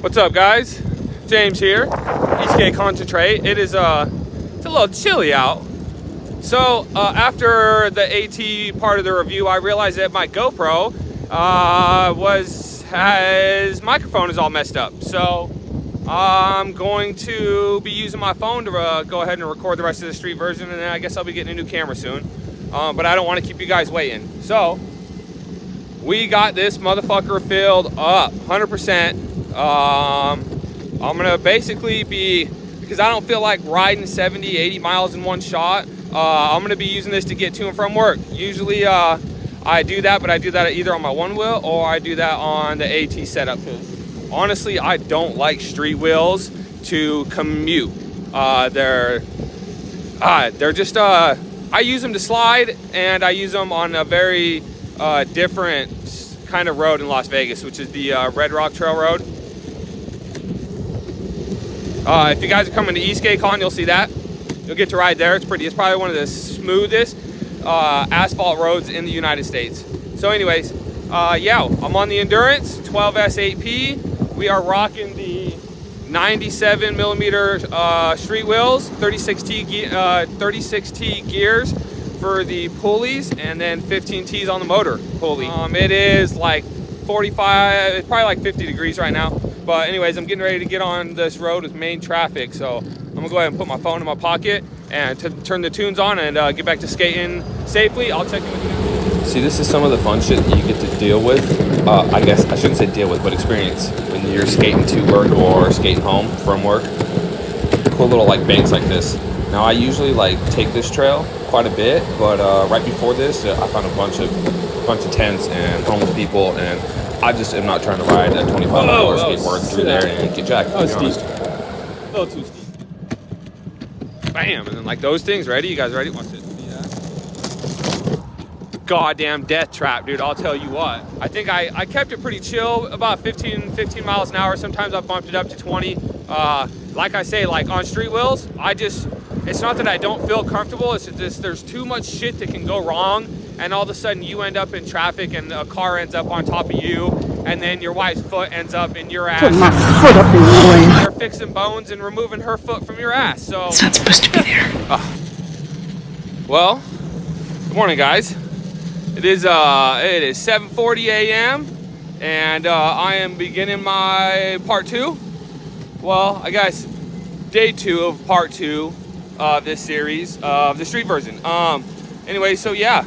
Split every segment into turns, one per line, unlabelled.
What's up, guys? James here, Eastgate Concentrate. It's a little chilly out. So after the AT part of the review, I realized that my GoPro his microphone is all messed up. So I'm going to be using my phone to go ahead and record the rest of the street version, and then I guess I'll be getting a new camera soon. But I don't want to keep you guys waiting. So we got this motherfucker filled up 100%. I'm gonna basically be, because I don't feel like riding 70, 80 miles in one shot, I'm gonna be using this to get to and from work. Usually I do that, but I do that either on my one wheel or I do that on the AT setup. Because honestly, I don't like street wheels to commute. They're just, I use them to slide, and I use them on a very different kind of road in Las Vegas, which is the Red Rock Trail Road. If you guys are coming to Eastgate Con, you'll see that. You'll get to ride there. It's probably one of the smoothest asphalt roads in the United States. So anyways, yeah, I'm on the Endurance 12S8P. We are rocking the 97 millimeter street wheels, 36T gears for the pulleys, and then 15 T's on the motor pulley. It is like 45, it's probably like 50 degrees right now. But anyways, I'm getting ready to get on this road with main traffic. So I'm gonna go ahead and put my phone in my pocket and turn the tunes on and get back to skating safely. I'll check in with you now. See, this is some of the fun shit that you get to deal with. I guess I shouldn't say deal with, but experience when you're skating to work or skating home from work. Cool little like banks like this. Now I usually like take this trail quite a bit, but right before this, I found a bunch of tents and homeless people, and I just am not trying to ride a 25-mile skateboard through there and get jacked.
Oh, steep.
A little too steep. Bam, and then like those things. Ready? You guys ready? Watch it. Yeah. Goddamn death trap, dude. I'll tell you what. I think I kept it pretty chill, about 15 miles an hour. Sometimes I bumped it up to 20. Like I say, like on street wheels, it's not that I don't feel comfortable. It's just there's too much shit that can go wrong. And all of a sudden you end up in traffic and a car ends up on top of you, and then your wife's foot ends up in your ass.
Put my foot up in your way.
They're fixing bones and removing her foot from your ass. So
it's not supposed to be there.
Well, good morning, guys. It is 7:40 a.m. and I am beginning my part 2. Well, I guess day 2 of part 2 of this series of the street version. Anyway, so yeah.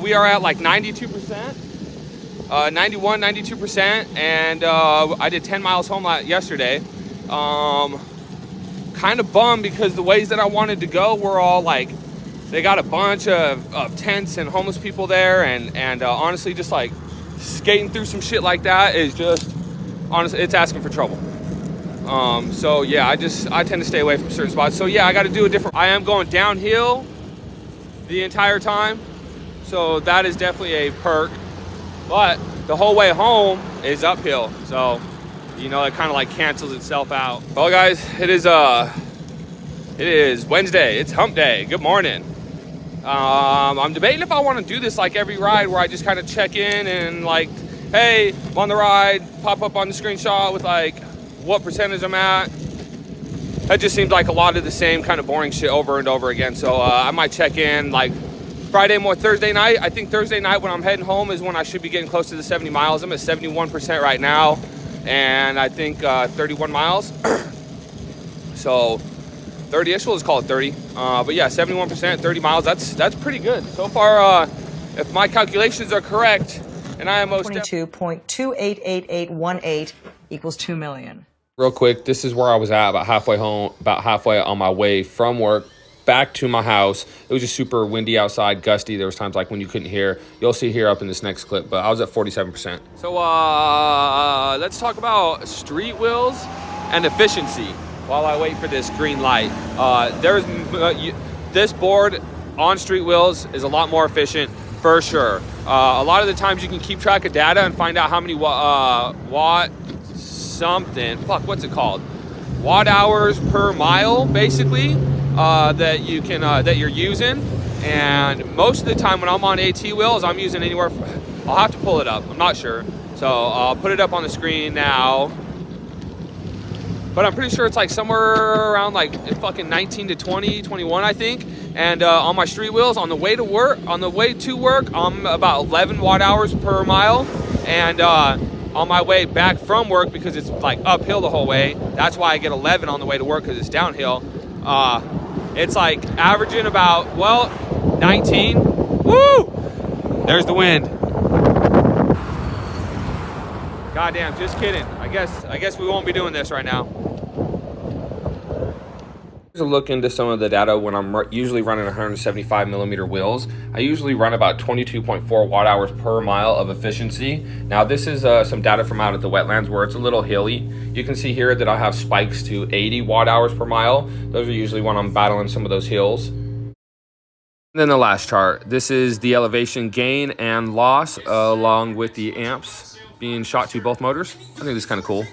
We are at like 92%, 91, 92%, and I did 10 miles home yesterday. Kind of bummed because the ways that I wanted to go were all like, they got a bunch of tents and homeless people there, and honestly, just like skating through some shit like that is just, honestly, it's asking for trouble. So yeah, I tend to stay away from certain spots. So yeah, I got to do a different, I am going downhill the entire time. So that is definitely a perk, but the whole way home is uphill. So, you know, it kind of like cancels itself out. Well, guys, it is Wednesday. It's hump day. Good morning. I'm debating if I want to do this like every ride, where I just kind of check in and like, hey, I'm on the ride, pop up on the screenshot with like what percentage I'm at. That just seems like a lot of the same kind of boring shit over and over again. So I might check in like Friday, more Thursday night. I think Thursday night when I'm heading home is when I should be getting close to the 70 miles. I'm at 71% right now, and I think 31 miles. So 30-ish, we'll just call it 30. But yeah, 71%, 30 miles, that's pretty good. So far, if my calculations are correct, and I am most
22.288818 equals 2 million.
Real quick, this is where I was at, about halfway home, about halfway on my way from work back to my house. It was just super windy outside, gusty. There was times like when you couldn't hear. You'll see here up in this next clip, but I was at 47%. So let's talk about street wheels and efficiency while I wait for this green light. This board on street wheels is a lot more efficient for sure. A lot of the times you can keep track of data and find out how many watt hours per mile, basically. That you're using, and most of the time when I'm on AT wheels, I'm using anywhere from, I'll have to pull it up, I'm not sure. So I'll put it up on the screen now. But I'm pretty sure it's like somewhere around like fucking 19 to 20, 21, I think. And on my street wheels, on the way to work, I'm about 11 watt hours per mile. And on my way back from work, because it's like uphill the whole way, that's why I get 11 on the way to work, because it's downhill. It's like averaging about, well, 19. Woo! There's the wind. Goddamn, just kidding. I guess we won't be doing this right now. Here's a look into some of the data when I'm usually running 175 millimeter wheels. I usually run about 22.4 watt hours per mile of efficiency. Now this is some data from out at the wetlands where it's a little hilly. You can see here that I have spikes to 80 watt hours per mile. Those are usually when I'm battling some of those hills. And then the last chart. This is the elevation gain and loss along with the amps being shot to both motors. I think this is kind of cool.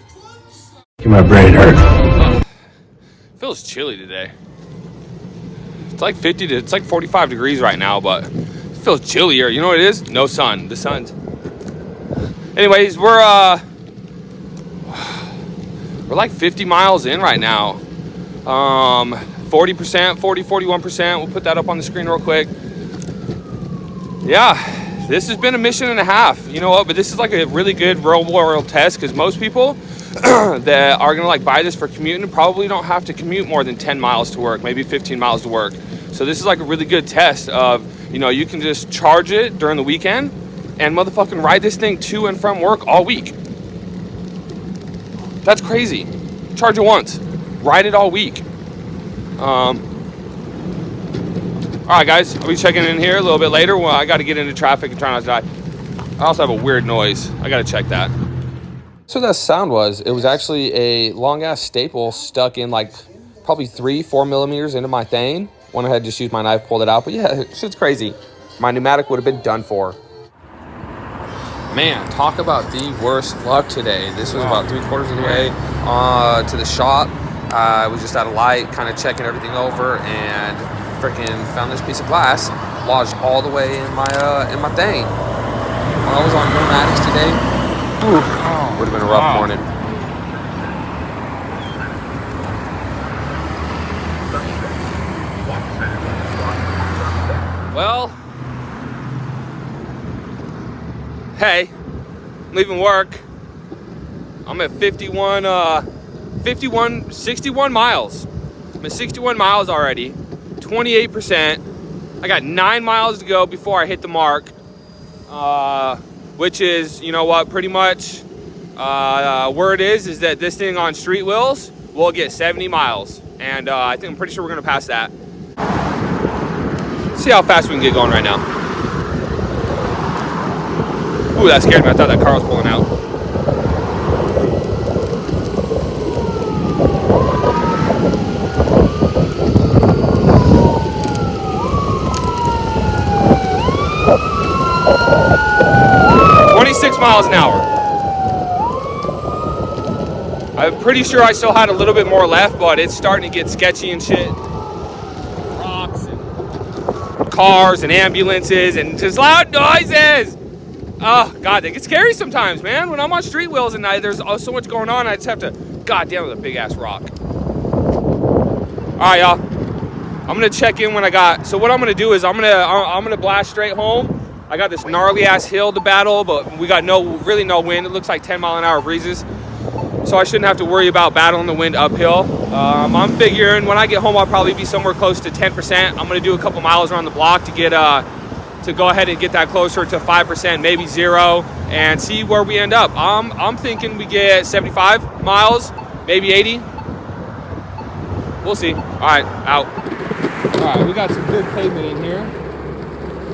My brain hurts.
Feels chilly today. It's like 45 degrees right now, but it feels chillier. You know what it is? No sun. The sun's. Anyways, we're like 50 miles in right now. 40%, 41%. We'll put that up on the screen real quick. Yeah, this has been a mission and a half. You know what? But this is like a really good real world test, because most people that are gonna like buy this for commuting probably don't have to commute more than 10 miles to work, maybe 15 miles to work. So this is like a really good test of, you know, you can just charge it during the weekend and motherfucking ride this thing to and from work all week. That's crazy. Charge it once, ride it all week. All right, guys, I'll be checking in here a little bit later. Well, I got to get into traffic and try not to die. I also have a weird noise. I got to check that. So that sound was, it was actually a long ass staple stuck in like probably 3-4 millimeters into my thing. Went ahead, just used my knife, pulled it out. But yeah, shit's crazy. My pneumatic would have been done for. Man, talk about the worst luck today. This was about 3/4 of the way to the shop. I was just at a light, kind of checking everything over, and freaking found this piece of glass lodged all the way in my thing. When I was on pneumatics today, would have been a rough morning. Well, hey, I'm leaving work. I'm at 61 miles. I'm at 61 miles already, 28%. I got 9 miles to go before I hit the mark, which is, you know what, pretty much where it is that this thing on street wheels will get 70 miles. And I'm pretty sure we're gonna pass that. Let's see how fast we can get going right now. Ooh, that scared me. I thought that car was pulling out. Miles an hour. I'm pretty sure I still had a little bit more left, but it's starting to get sketchy and shit. Rocks and cars and ambulances and just loud noises. Oh God, they get scary sometimes, man. When I'm on street wheels and there's so much going on, I just have to, goddamn, with a big ass rock. All right, y'all. I'm gonna check in when I got. So what I'm gonna do is I'm gonna blast straight home. I got this gnarly ass hill to battle, but we got really no wind. It looks like 10-mile-an-hour breezes, so I shouldn't have to worry about battling the wind uphill. I'm figuring when I get home, I'll probably be somewhere close to 10%. I'm gonna do a couple miles around the block to get to go ahead and get that closer to 5%, maybe 0, and see where we end up. I'm thinking we get 75 miles, maybe 80. We'll see. All right, out. All right, we got some good pavement in here.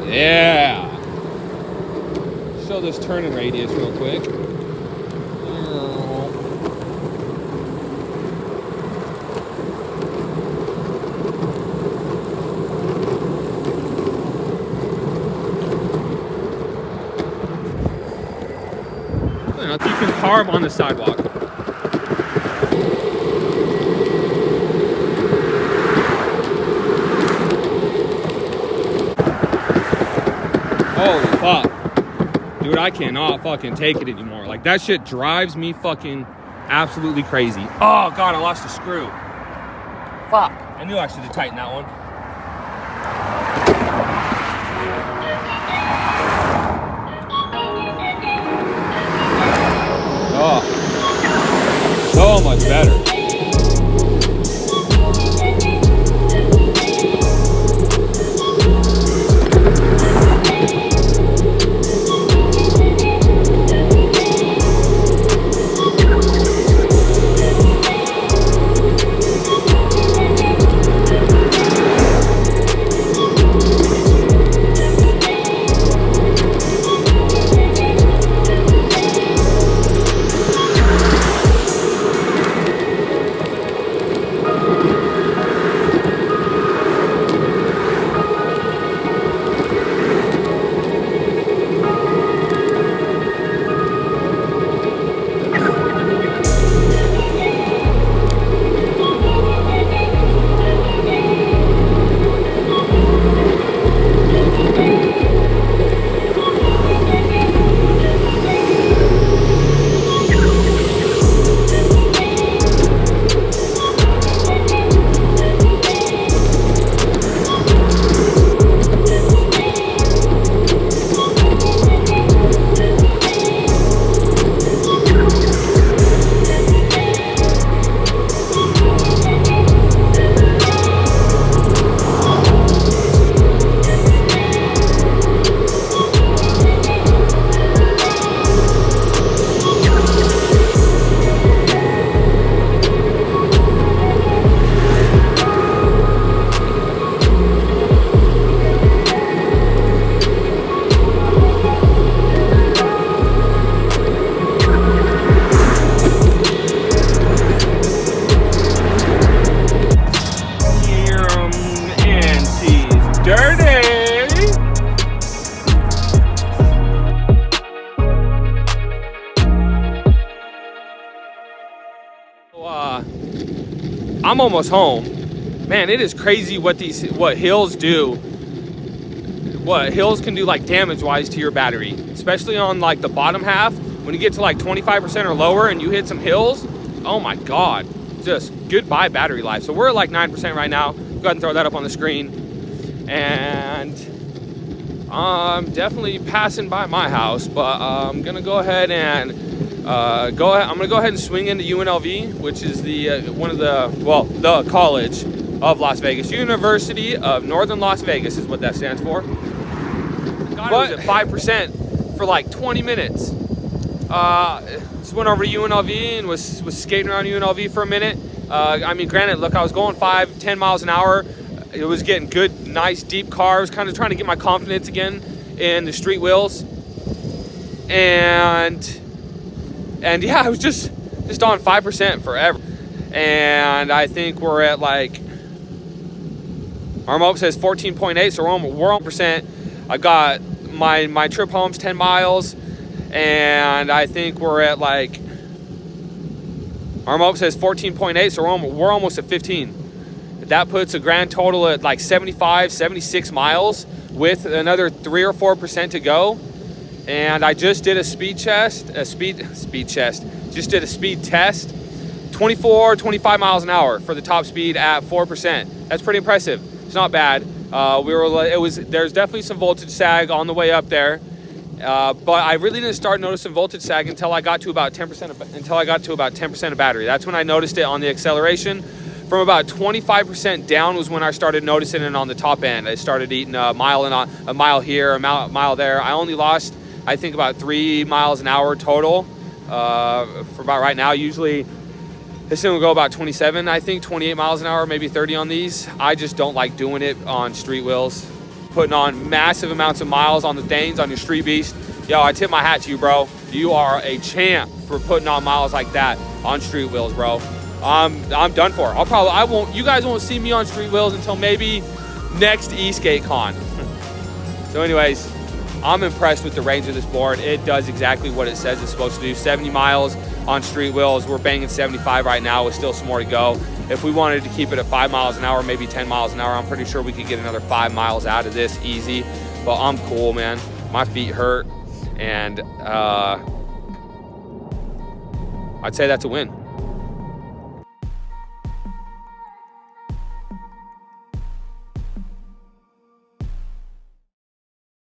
Yeah. Show this turning radius real quick. You can carve on the sidewalk. Holy fuck. Dude, I cannot fucking take it anymore. Like, That shit drives me fucking absolutely crazy. Oh God, I lost a screw. Fuck. I knew I should have tightened that one. Oh, so much better. I'm almost home. Man, it is crazy what hills do. What hills can do like damage-wise to your battery, especially on like the bottom half. When you get to like 25% or lower and you hit some hills, oh my God, just goodbye battery life. So we're at like 9% right now. Go ahead and throw that up on the screen. And I'm definitely passing by my house, but I'm gonna go ahead and I'm gonna go ahead and swing into UNLV, which is the the college of Las Vegas. University of Northern Las Vegas is what that stands for. God, but it was at 5% for like 20 minutes. Just went over to UNLV and was skating around UNLV for a minute. I mean, granted, look, I was going 5-10 miles an hour. It was getting good, nice, deep cars, kind of trying to get my confidence again in the street wheels. And yeah, I was just on 5% forever. And I think we're at like, our mope says 14.8, so we're on percent. I got my trip home's 10 miles, and I think we're at like, our mope says 14.8, so we're almost at 15. That puts a grand total at like 75, 76 miles with another 3 or 4% to go. And I just did a speed test, just did a speed test, 24, 25 miles an hour for the top speed at 4%. That's pretty impressive. It's not bad. There's definitely some voltage sag on the way up there. But I really didn't start noticing voltage sag until I got to about 10% of battery. That's when I noticed it on the acceleration. From about 25% down was when I started noticing it on the top end. I started eating a mile here, a mile there. I only lost, I think, about 3 miles an hour total for about right now. Usually this thing will go about 27, I think, 28 miles an hour, maybe 30 on these. I just don't like doing it on street wheels. Putting on massive amounts of miles on the things, on your street beast. Yo, I tip my hat to you, bro. You are a champ for putting on miles like that on street wheels, bro. I'm done for. You guys won't see me on street wheels until maybe next Skate Con. So anyways, I'm impressed with the range of this board. It does exactly what it says it's supposed to do. 70 miles on street wheels. We're banging 75 right now with still some more to go. If we wanted to keep it at 5 miles an hour, maybe 10 miles an hour, I'm pretty sure we could get another 5 miles out of this easy. But I'm cool, man. My feet hurt. And I'd say that's a win.